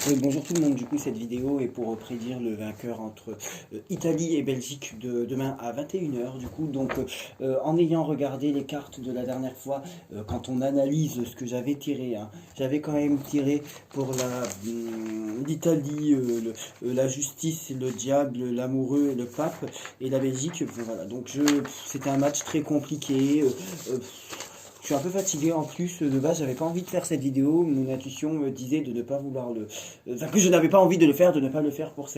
Bonjour tout le monde, du coup cette vidéo est pour prédire le vainqueur entre Italie et Belgique de demain à 21 h du coup. Donc en ayant regardé les cartes de la dernière fois, quand on analyse ce que j'avais tiré, hein, j'avais quand même tiré pour l'Italie, la justice, le diable, l'amoureux, le pape, et la Belgique. Bon, voilà, donc c'était un match très compliqué. Je suis un peu fatigué en plus, de base j'avais pas envie de faire cette vidéo, mon intuition me disait de ne pas vouloir enfin que je n'avais pas envie de le faire, de ne pas le faire pour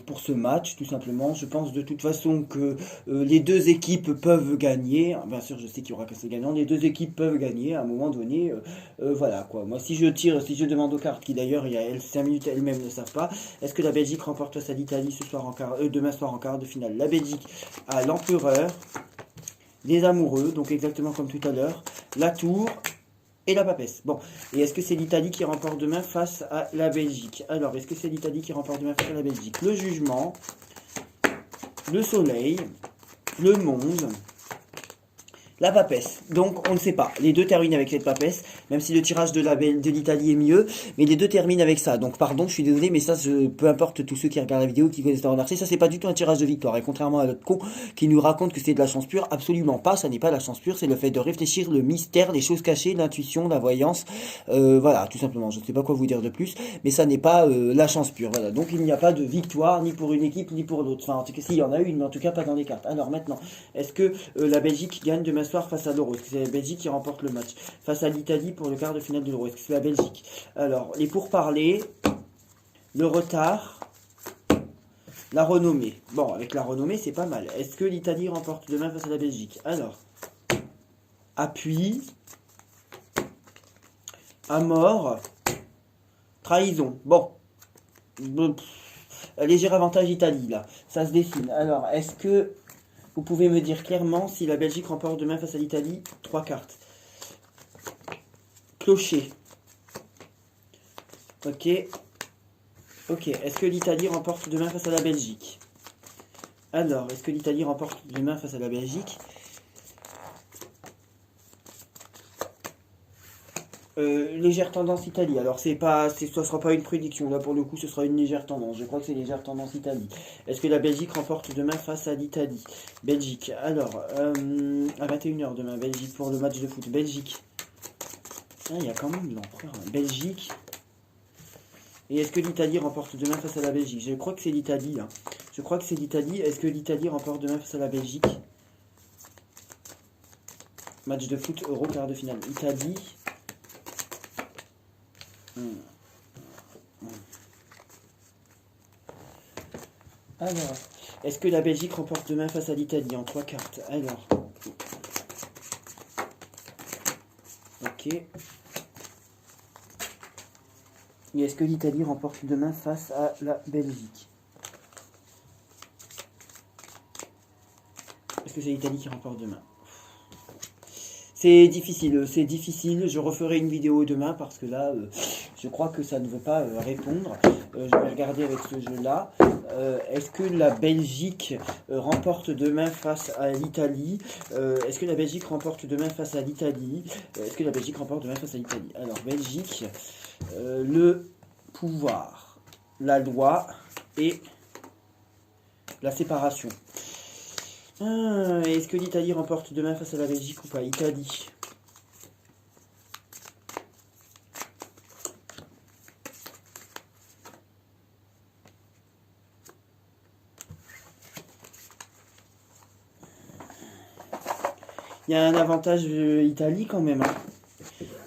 pour ce match tout simplement. Je pense de toute façon que les deux équipes peuvent gagner, bien sûr je sais qu'il y aura que ce gagnant, les deux équipes peuvent gagner à un moment donné, voilà quoi. Moi si je tire, si je demande aux cartes qui d'ailleurs il y a 5 minutes elles-mêmes ne savent pas, est-ce que la Belgique remporte face à l'Italie ce soir demain soir en quart de finale? La Belgique a l'empereur, les amoureux, donc exactement comme tout à l'heure, la tour et la papesse. Bon, et est-ce que c'est l'Italie qui remporte demain face à la Belgique? Alors, est-ce que c'est l'Italie qui remporte demain face à la Belgique? Le jugement, le soleil, le monde, la papesse. Donc on ne sait pas. Les deux terminent avec cette papesse, même si le tirage de l'Italie est mieux, mais les deux terminent avec ça. Donc pardon, je suis désolé, mais ça, peu importe tous ceux qui regardent la vidéo, qui connaissent la remercier, ça c'est pas du tout un tirage de victoire. Et contrairement à l'autre con qui nous raconte que c'est de la chance pure, absolument pas, ça n'est pas la chance pure, c'est le fait de réfléchir, le mystère, les choses cachées, l'intuition, la voyance, voilà, tout simplement. Je ne sais pas quoi vous dire de plus, mais ça n'est pas la chance pure. Voilà, donc il n'y a pas de victoire ni pour une équipe ni pour l'autre. Enfin, en tout cas, s'il y en a une, mais en tout cas pas dans les cartes. Alors maintenant, est-ce que la Belgique gagne demain soir face à l'Euro? Est-ce que c'est la Belgique qui remporte le match face à l'Italie pour le quart de finale de l'Euro? Est-ce que c'est la Belgique? Alors, les pourparlers, le retard, la renommée. Bon, avec la renommée, c'est pas mal. Est-ce que l'Italie remporte demain face à la Belgique? Alors, appui, à mort, trahison. Bon, léger avantage Italie, là. Ça se dessine. Alors, est-ce que vous pouvez me dire clairement si la Belgique remporte demain face à l'Italie? Trois cartes. Clocher. Ok. Ok. Est-ce que l'Italie remporte demain face à la Belgique? Alors, est-ce que l'Italie remporte demain face à la Belgique? Légère tendance Italie. Alors ce sera pas une prédiction. Là pour le coup, ce sera une légère tendance. Je crois que c'est légère tendance Italie. Est-ce que la Belgique remporte demain face à l'Italie? Belgique. Alors à 21 h demain, Belgique pour le match de foot. Belgique. Ah, il y a quand même l'empereur. Belgique. Et est-ce que l'Italie remporte demain face à la Belgique? Je crois que c'est l'Italie. Hein. Je crois que c'est l'Italie. Est-ce que l'Italie remporte demain face à la Belgique? Match de foot Euro quart de finale. Italie. Alors, est-ce que la Belgique remporte demain face à l'Italie en trois cartes? Alors, ok. Et est-ce que l'Italie remporte demain face à la Belgique? Est-ce que c'est l'Italie qui remporte demain? C'est difficile, c'est difficile. Je referai une vidéo demain parce que là, je crois que ça ne veut pas répondre. Je vais regarder avec ce jeu-là. Est-ce que la Belgique remporte demain face à l'Italie? Est-ce que la Belgique remporte demain face à l'Italie? Est-ce que la Belgique remporte demain face à l'Italie? Alors, Belgique, le pouvoir, la loi et la séparation. Est-ce que l'Italie remporte demain face à la Belgique ou pas? Italie. Il y a un avantage Italie quand même. Hein.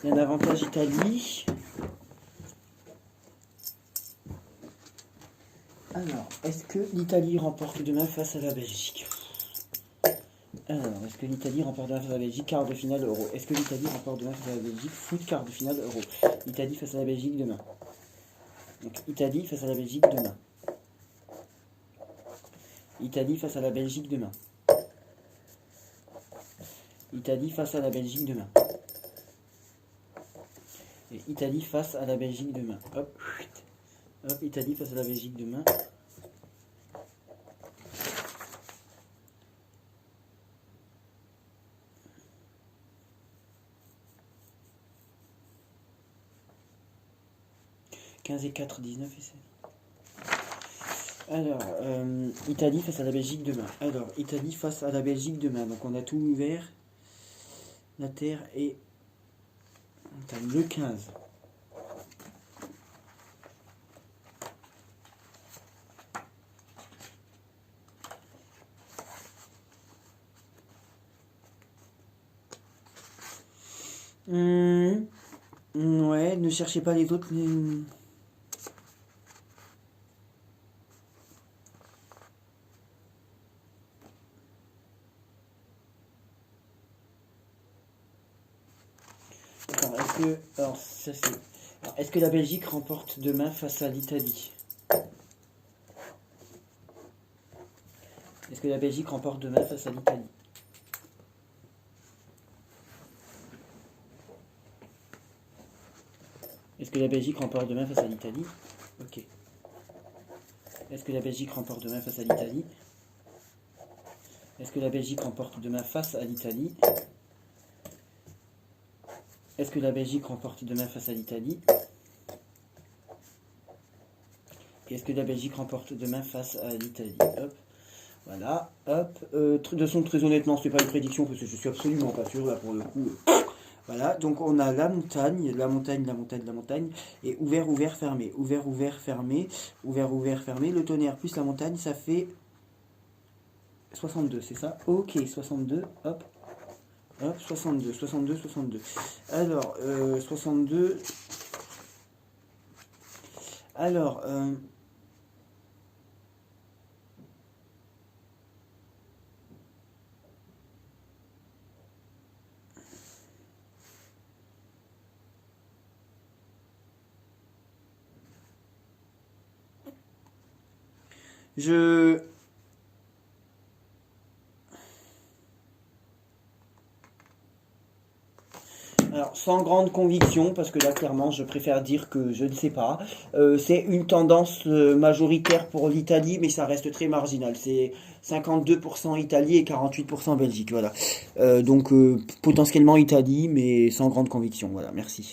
Il y a un avantage Italie. Alors, est-ce que l'Italie remporte demain face à la Belgique? Alors, est-ce que l'Italie remporte demain face à la Belgique? Quart de finale Euro. Est-ce que l'Italie remporte demain face à la Belgique? Foot quart de finale Euro. Italie face à la Belgique demain. Donc, Italie face à la Belgique demain. Italie face à la Belgique demain. Italie face à la Belgique demain. Et Italie face à la Belgique demain. Hop. Hop, Italie face à la Belgique demain. 15 et 4, 19 et 16. Alors, Italie face à la Belgique demain. Alors, Italie face à la Belgique demain. Donc, on a tout ouvert. La Terre et le 15. Ouais, ne cherchez pas les autres. Attends, alors, ça c'est. Est-ce que la Belgique remporte demain face à l'Italie? Est-ce que la Belgique remporte demain face à l'Italie? Est-ce que la Belgique remporte demain face à l'Italie? Ok. Est-ce que la Belgique remporte demain face à l'Italie? Est-ce que la Belgique remporte demain face à l'Italie? Est-ce que la Belgique remporte demain face à l'Italie? Est-ce que la Belgique remporte demain face à l'Italie? Hop. Voilà. Hop. De toute façon, très honnêtement, ce n'est pas une prédiction parce que je suis absolument pas sûr là pour le coup. Voilà, donc on a la montagne, la montagne, la montagne, la montagne, et ouvert, ouvert, fermé, ouvert, ouvert, fermé, ouvert, ouvert, fermé. Le tonnerre plus la montagne, ça fait 62, c'est ça? Ok, 62, hop, hop, 62, 62, 62. Alors, 62. Alors, je... Alors, sans grande conviction, parce que là, clairement, je préfère dire que je ne sais pas. C'est une tendance majoritaire pour l'Italie, mais ça reste très marginal. C'est 52% Italie et 48% Belgique, voilà. Donc, potentiellement Italie, mais sans grande conviction, voilà, merci.